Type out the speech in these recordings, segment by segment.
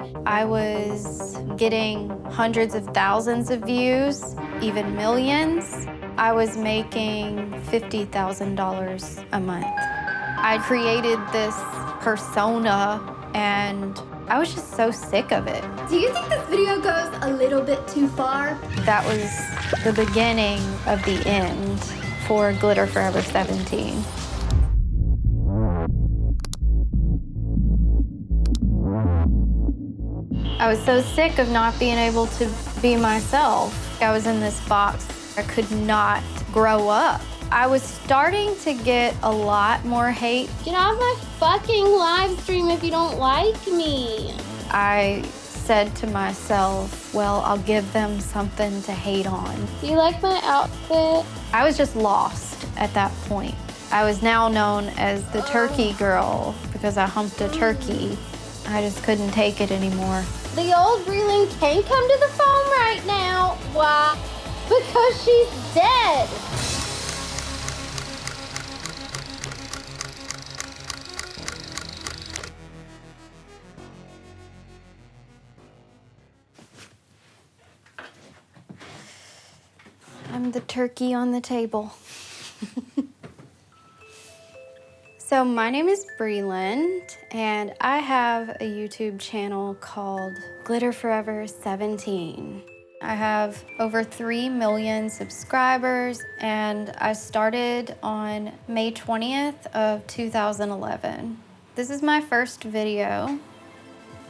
I was getting hundreds of thousands of views, even millions. I was making $50,000 a month. I created this persona and I was just so sick of it. Do you think this video goes a little bit too far? That was the beginning of the end for GlitterForever17. I was so sick of not being able to be myself. I was in this box. I could not grow up. I was starting to get a lot more hate. Get off my fucking live stream if you don't like me. I said to myself, well, I'll give them something to hate on. Do you like my outfit? I was just lost at that point. I was now known as the turkey girl because I humped a turkey. I just couldn't take it anymore. The old Breland can't come to the phone right now. Why? Because she's dead. I'm the turkey on the table. So my name is Breland, and I have a YouTube channel called GlitterForever17. I have over 3 million subscribers, and I started on May 20th of 2011. This is my first video.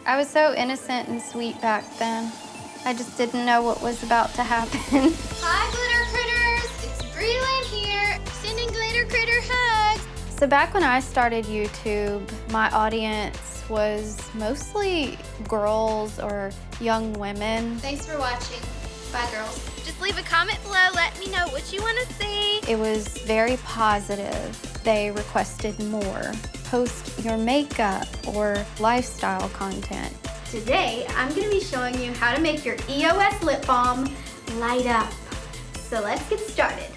I was so innocent and sweet back then. I just didn't know what was about to happen. Hi, Glitter Critters! It's Breland here, sending Glitter Critter hugs. So back when I started YouTube, my audience was mostly girls or young women. Thanks for watching. Bye, girls. Just leave a comment below. Let me know what you want to see. It was very positive. They requested more. Post your makeup or lifestyle content. Today, I'm going to be showing you how to make your EOS lip balm light up. So let's get started.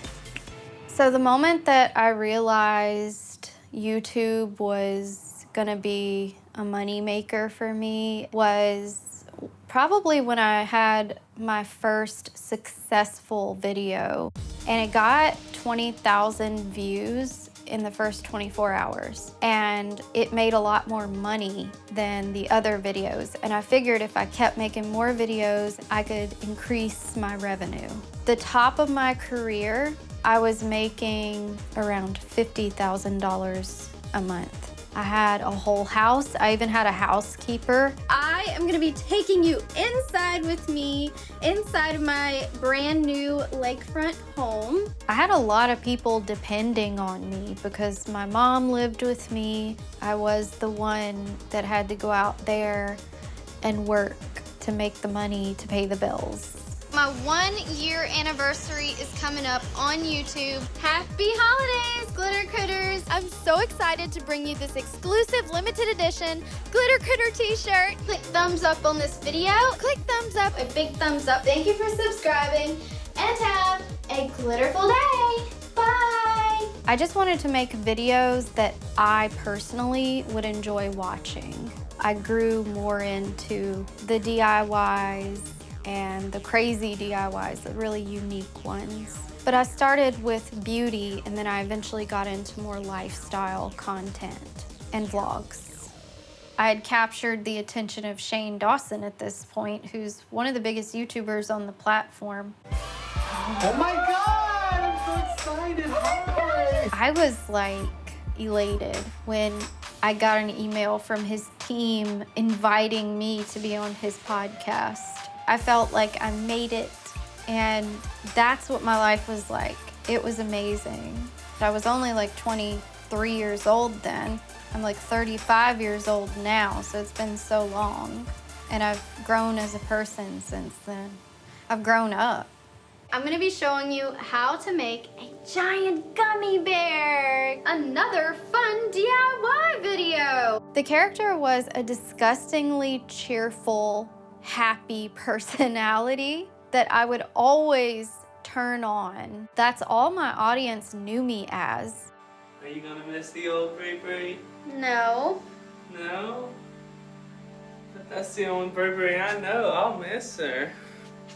So the moment that I realized YouTube was gonna be a money maker for me was probably when I had my first successful video, and it got 20,000 views in the first 24 hours. And it made a lot more money than the other videos. And I figured if I kept making more videos, I could increase my revenue. The top of my career, I was making around $50,000 a month. I had a whole house. I even had a housekeeper. I am gonna be taking you inside with me, inside of my brand new lakefront home. I had a lot of people depending on me because my mom lived with me. I was the one that had to go out there and work to make the money to pay the bills. My 1-year anniversary is coming up on YouTube. Happy holidays, Glitter Critters! I'm so excited to bring you this exclusive limited edition Glitter Critter t-shirt. Click thumbs up on this video. Click thumbs up, a big thumbs up. Thank you for subscribing, and have a glitterful day. Bye! I just wanted to make videos that I personally would enjoy watching. I grew more into the DIYs and the crazy DIYs, the really unique ones. But I started with beauty, and then I eventually got into more lifestyle content and vlogs. I had captured the attention of Shane Dawson at this point, who's one of the biggest YouTubers on the platform. Oh my God, I'm so excited. Hi. I was like elated when I got an email from his team inviting me to be on his podcast. I felt like I made it, and that's what my life was like. It was amazing. I was only like 23 years old then. I'm like 35 years old now, so it's been so long. And I've grown as a person since then. I've grown up. I'm gonna be showing you how to make a giant gummy bear. Another fun DIY video. The character was a disgustingly cheerful, happy personality that I would always turn on. That's all my audience knew me as. Are you gonna miss the old Bree? No. No? But That's the only Burberry I know. I'll miss her.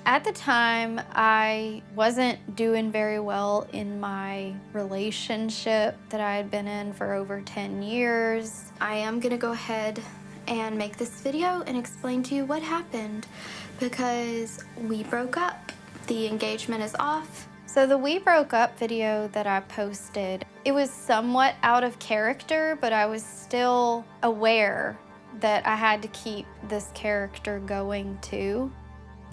At the time, I wasn't doing very well in my relationship that I had been in for over 10 years. I am gonna go ahead and make this video and explain to you what happened because we broke up. The engagement is off. So the We Broke Up video that I posted, it was somewhat out of character, but I was still aware that I had to keep this character going too.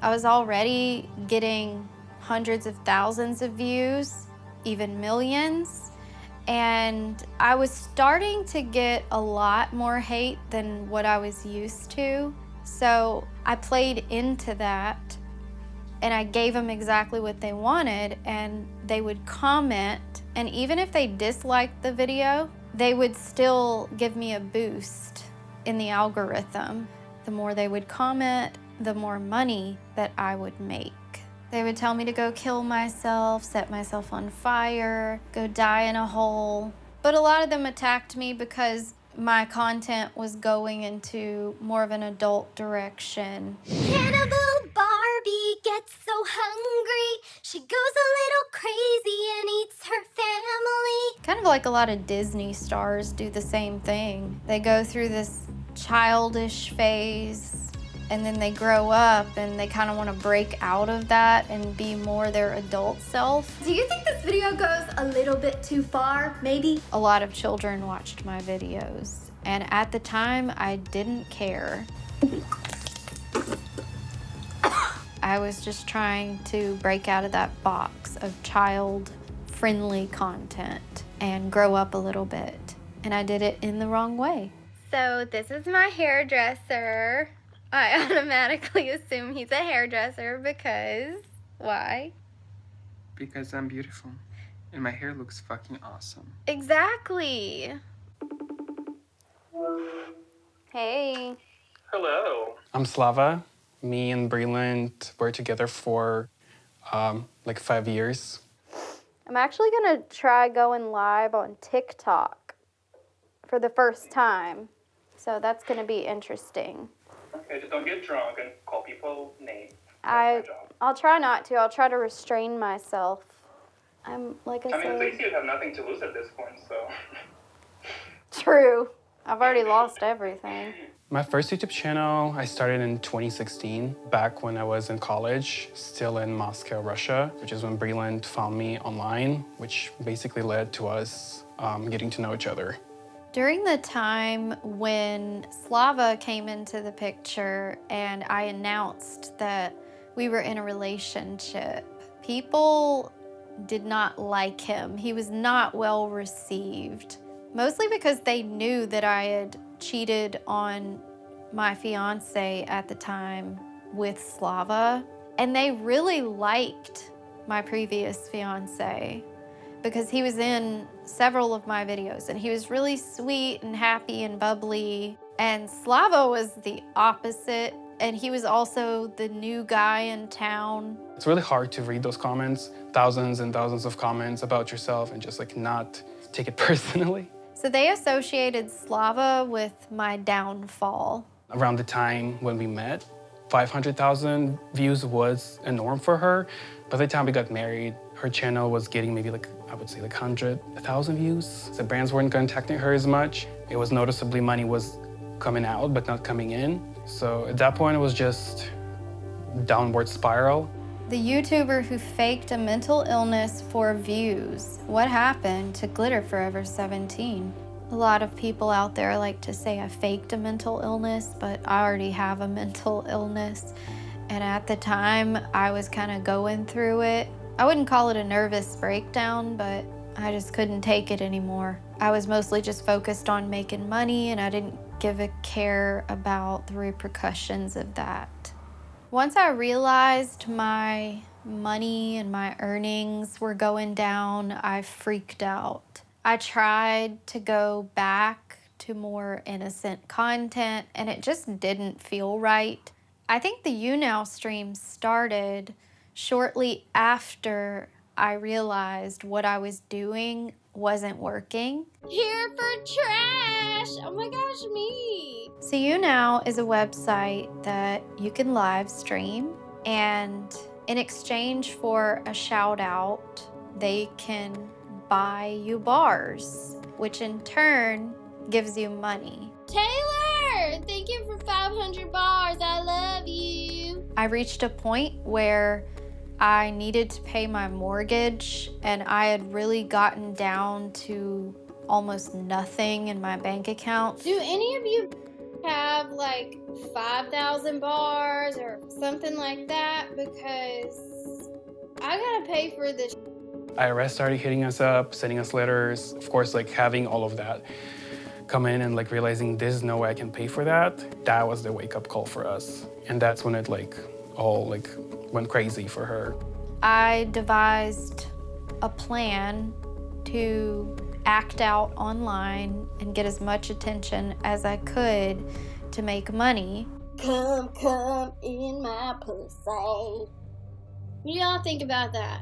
I was already getting hundreds of thousands of views, even millions, and I was starting to get a lot more hate than what I was used to. So I played into that and I gave them exactly what they wanted, and they would comment, and even if they disliked the video, they would still give me a boost in the algorithm. The more they would comment, the more money that I would make. They would tell me to go kill myself, set myself on fire, go die in a hole. But a lot of them attacked me because my content was going into more of an adult direction. Cannibal Barbie gets so hungry, she goes a little crazy and eats her family. Kind of like a lot of Disney stars do the same thing. They go through this childish phase, and then they grow up and they kind of want to break out of that and be more their adult self. Do you think this video goes a little bit too far, maybe? A lot of children watched my videos, and at the time, I didn't care. I was just trying to break out of that box of child-friendly content and grow up a little bit, and I did it in the wrong way. So this is my hairdresser. I automatically assume he's a hairdresser because, why? Because I'm beautiful. And my hair looks fucking awesome. Exactly. Hey. Hello. I'm Slava. Me and Breland were together for like 5 years. I'm actually gonna try going live on TikTok for the first time. So that's gonna be interesting. Okay, just don't get drunk and call people names. I'll try not to. I'll try to restrain myself. I'm, like I I mean, said... at least you have nothing to lose at this point, so... True. I've already lost everything. My first YouTube channel, I started in 2016, back when I was in college, still in Moscow, Russia, which is when Breland found me online, which basically led to us getting to know each other. During the time when Slava came into the picture and I announced that we were in a relationship, people did not like him. He was not well received, mostly because they knew that I had cheated on my fiance at the time with Slava, and they really liked my previous fiance because he was in several of my videos and he was really sweet and happy and bubbly. And Slava was the opposite, and he was also the new guy in town. It's really hard to read those comments, thousands and thousands of comments about yourself, and just like not take it personally. So they associated Slava with my downfall. Around the time when we met, 500,000 views was a norm for her. By the time we got married, her channel was getting maybe like, I would say like 100,000 views. The brands weren't contacting her as much. It was noticeably money was coming out, but not coming in. So at that point, it was just downward spiral. The YouTuber who faked a mental illness for views. What happened to GlitterForever17? A lot of people out there like to say I faked a mental illness, but I already have a mental illness. And at the time, I was kind of going through it. I wouldn't call it a nervous breakdown, but I just couldn't take it anymore. I was mostly just focused on making money, and I didn't give a care about the repercussions of that. Once I realized my money and my earnings were going down, I freaked out. I tried to go back to more innocent content, and it just didn't feel right. I think the YouNow stream started shortly after I realized what I was doing wasn't working. Here for trash! Oh my gosh, me! So YouNow is a website that you can live stream, and in exchange for a shout out, they can buy you bars, which in turn gives you money. Taylor, thank you for 500 bars. I love you. I reached a point where I needed to pay my mortgage, and I had really gotten down to almost nothing in my bank account. Do any of you have like 5,000 bars or something like that? Because I gotta pay for this. IRS started hitting us up, sending us letters. Of course, like having all of that come in and like realizing there's no way I can pay for that. That was the wake-up call for us. And that's when it like all like went crazy for her. I devised a plan to act out online and get as much attention as I could to make money. Come in my pussy. What do y'all think about that?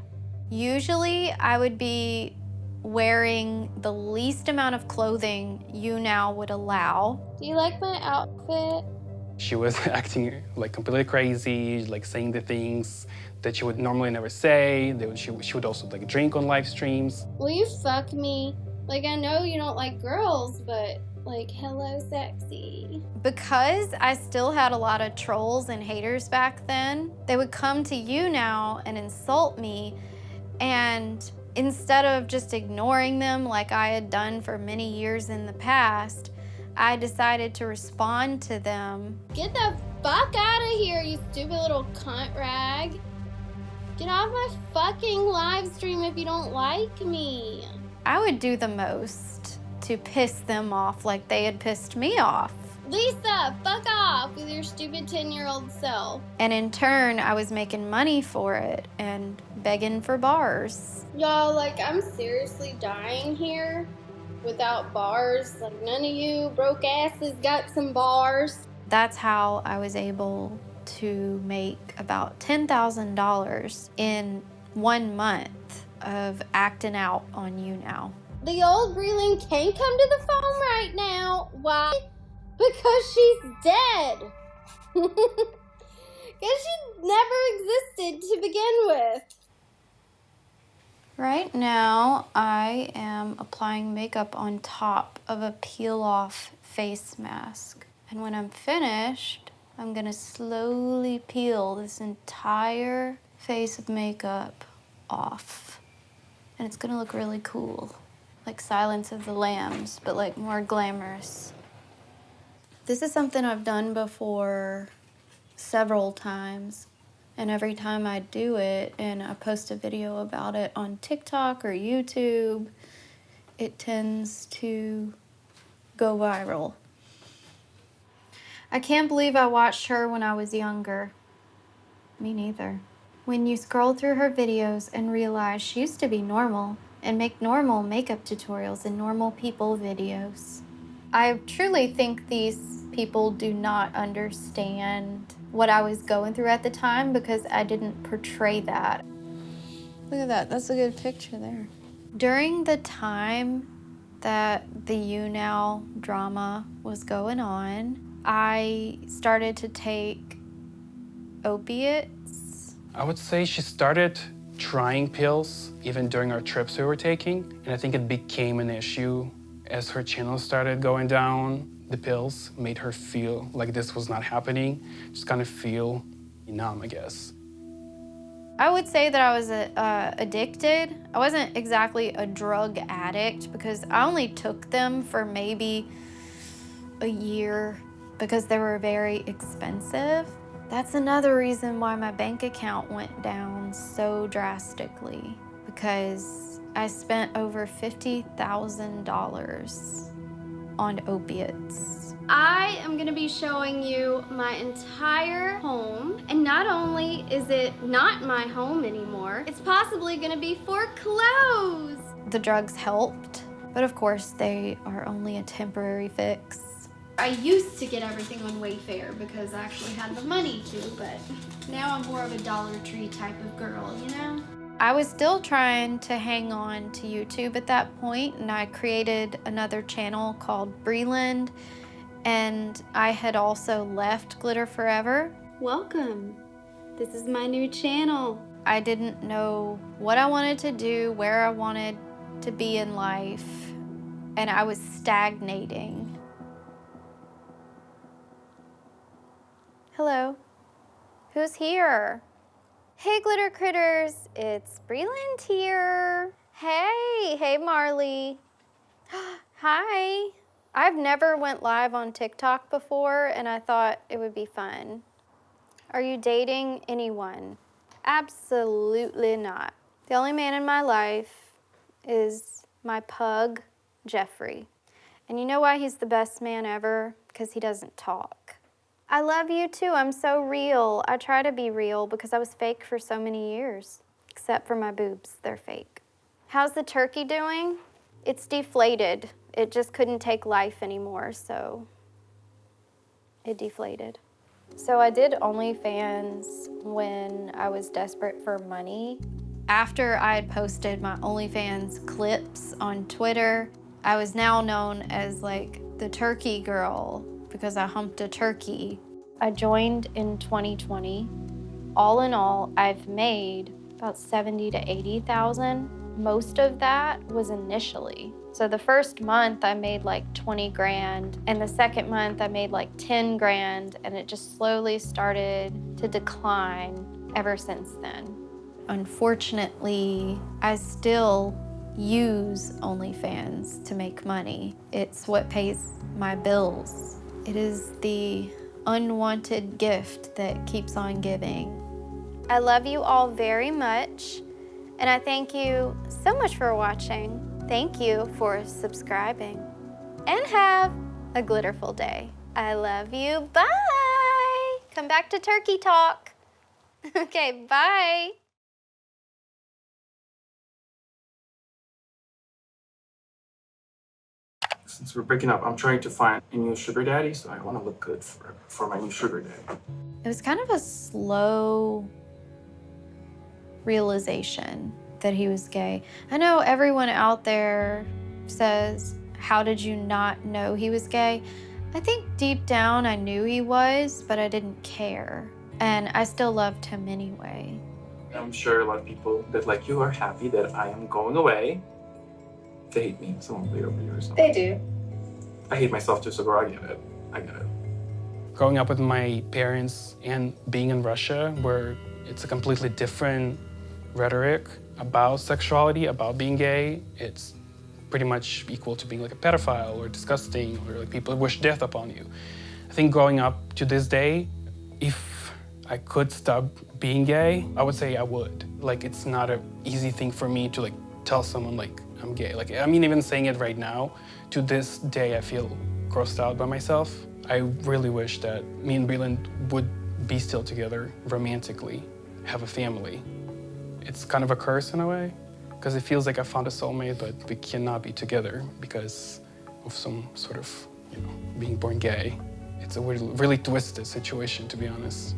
Usually I would be wearing the least amount of clothing YouNow would allow. Do you like my outfit? She was acting like completely crazy, like saying the things that she would normally never say. She would also like drink on live streams. Will you fuck me? Like, I know you don't like girls, but like, hello, sexy. Because I still had a lot of trolls and haters back then, they would come to YouNow and insult me, and instead of just ignoring them like I had done for many years in the past, I decided to respond to them. Get the fuck out of here, you stupid little cunt rag. Get off my fucking live stream if you don't like me. I would do the most to piss them off like they had pissed me off. Lisa, fuck off with your stupid 10-year-old self. And in turn, I was making money for it and begging for bars. Y'all, like, I'm seriously dying here without bars. Like, none of you broke asses got some bars. That's how I was able to make about $10,000 in 1 month of acting out on YouNow. The old Breland can't come to the phone right now. Why? Because she's dead. Because she never existed to begin with. Right now, I am applying makeup on top of a peel-off face mask. And when I'm finished, I'm gonna slowly peel this entire face of makeup off. And it's gonna look really cool. Like Silence of the Lambs, but like more glamorous. This is something I've done before several times. And every time I do it and I post a video about it on TikTok or YouTube, it tends to go viral. I can't believe I watched her when I was younger. Me neither. When you scroll through her videos and realize she used to be normal and make normal makeup tutorials and normal people videos. I truly think these people do not understand what I was going through at the time because I didn't portray that. Look at that, that's a good picture there. During the time that the YouNow drama was going on, I started to take opiates. I would say she started trying pills even during our trips we were taking. And I think it became an issue as her channel started going down. The pills made her feel like this was not happening, just kind of feel numb, I guess. I would say that I was addicted. I wasn't exactly a drug addict because I only took them for maybe a year because they were very expensive. That's another reason why my bank account went down so drastically, because I spent over $50,000 on opiates. I am gonna be showing you my entire home, and not only is it not my home anymore, it's possibly gonna be foreclosed. The drugs helped, but of course they are only a temporary fix. I used to get everything on Wayfair because I actually had the money to, but now I'm more of a Dollar Tree type of girl, you know? I was still trying to hang on to YouTube at that point, and I created another channel called Breland, And I had also left Glitter Forever. Welcome. This is my new channel. I didn't know what I wanted to do, where I wanted to be in life, and I was stagnating. Hello. Who's here? Hey, Glitter Critters. It's Breland here. Hey Marley. Hi. I've never went live on TikTok before, and I thought it would be fun. Are you dating anyone? Absolutely not. The only man in my life is my pug, Jeffrey. And you know why he's the best man ever? Because he doesn't talk. I love you too. I'm so real. I try to be real because I was fake for so many years. Except for my boobs, they're fake. How's the turkey doing? It's deflated. It just couldn't take life anymore, so it deflated. So I did OnlyFans when I was desperate for money. After I had posted my OnlyFans clips on Twitter, I was now known as like the turkey girl because I humped a turkey. I joined in 2020. All in all, I've made about 70 to 80,000. Most of that was initially. So the first month I made like 20 grand, and the second month I made like 10 grand, and it just slowly started to decline ever since then. Unfortunately, I still use OnlyFans to make money. It's what pays my bills. It is the unwanted gift that keeps on giving. I love you all very much, and I thank you so much for watching. Thank you for subscribing, and have a glitterful day. I love you, bye! Come back to Turkey Talk. Okay, bye. Since we're breaking up, I'm trying to find a new sugar daddy, so I want to look good for my new sugar daddy. It was kind of a slow realization that he was gay. I know everyone out there says, how did you not know he was gay? I think deep down I knew he was, but I didn't care. And I still loved him anyway. I'm sure a lot of people that like you are happy that I am going away. They hate me. Someone played over you or something. They do. I hate myself too, so girl, I get it. I get it. Growing up with my parents and being in Russia, where it's a completely different rhetoric about sexuality, about being gay, it's pretty much equal to being like a pedophile or disgusting, or like people wish death upon you. I think growing up to this day, if I could stop being gay, I would say I would. Like, it's not an easy thing for me to like tell someone like I'm gay. Like, I mean, even saying it right now, to this day, I feel grossed out by myself. I really wish that me and Breland would be still together romantically, have a family. It's kind of a curse in a way, because it feels like I found a soulmate, but we cannot be together because of some sort of, being born gay. It's a really twisted situation, to be honest.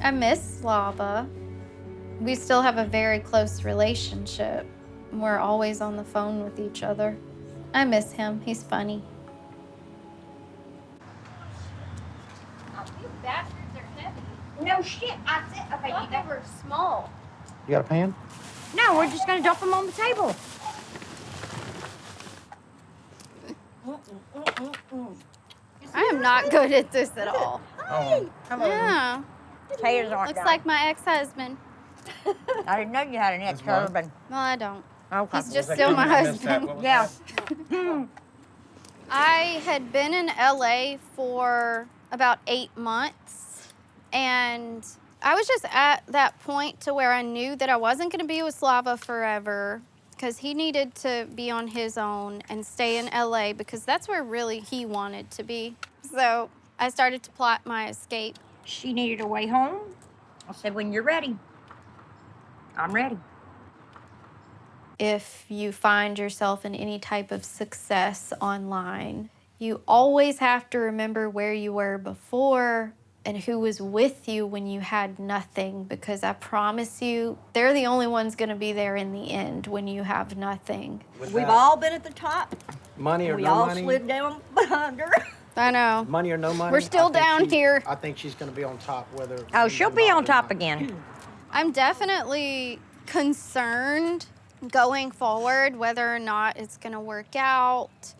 I miss Slava. We still have a very close relationship. We're always on the phone with each other. I miss him. He's funny. You bastards are heavy. No shit, I said, okay, I thought they were small. You got a pan? no, we're just gonna dump them on the table. I am not good at this at all. Oh. Hello. Yeah. Potatoes aren't Looks done. like my ex-husband. I didn't know you had an ex-husband. Well, I don't. Okay. He's just still my husband. Yeah. I had been in LA for about 8 months, and I was just at that point to where I knew that I wasn't gonna be with Slava forever, because he needed to be on his own and stay in LA because that's where really he wanted to be. So I started to plot my escape. She needed a way home. I said, when you're ready, I'm ready. If you find yourself in any type of success online, you always have to remember where you were before and who was with you when you had nothing, because I promise you, they're the only ones gonna be there in the end when you have nothing. We've all been at the top. Money or We no all money? slid down under. I know. Money or no money. We're still down here. I think she's going to be on top whether. Oh, she'll be on top again. I'm definitely concerned going forward whether or not it's going to work out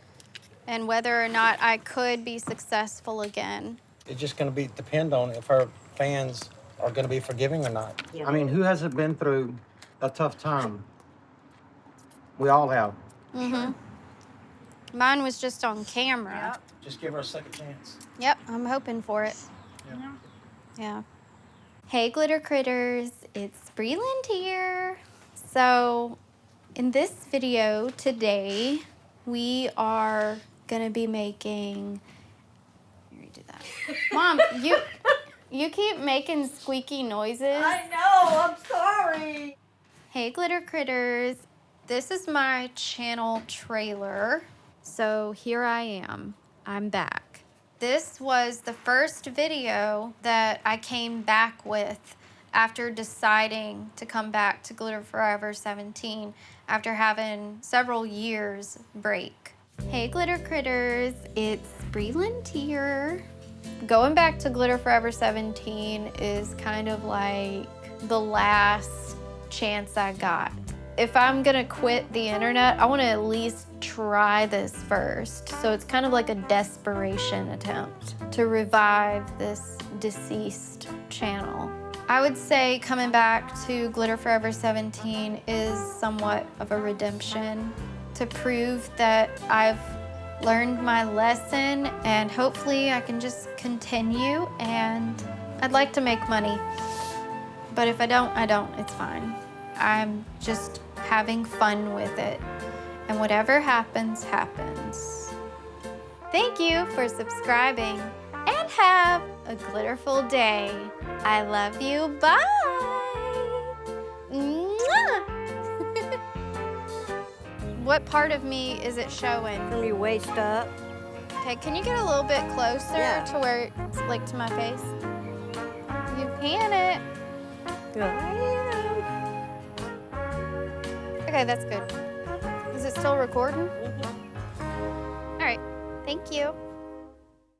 and whether or not I could be successful again. It's just going to depend on if her fans are going to be forgiving or not. I mean, who hasn't been through a tough time? We all have. Mm-hmm. Mine was just on camera. Yep. Just give her a second chance. Yep, I'm hoping for it. Yeah. Yeah. Hey, Glitter Critters, it's Breland here. So, in this video today, we are gonna be making. Let me redo that. Mom, you keep making squeaky noises. I know, I'm sorry. Hey, Glitter Critters, this is my channel trailer. So here I am. I'm back. This was the first video that I came back with after deciding to come back to GlitterForever17 after having several years break. Hey Glitter Critters, it's Breland here. Going back to GlitterForever17 is kind of like the last chance I got. If I'm gonna quit the internet, I wanna at least try this first. So it's kind of like a desperation attempt to revive this deceased channel. I would say coming back to GlitterForever17 is somewhat of a redemption to prove that I've learned my lesson and hopefully I can just continue, and I'd like to make money. But if I don't, I don't, it's fine. I'm just having fun with it. And whatever happens, happens. Thank you for subscribing and have a glitterful day. I love you. Bye. Mwah. What part of me is it showing? From your waist up. Okay, can you get a little bit closer Yeah. to where it's like to my face? You pan it. Okay, that's good. Is it still recording? All right, thank you.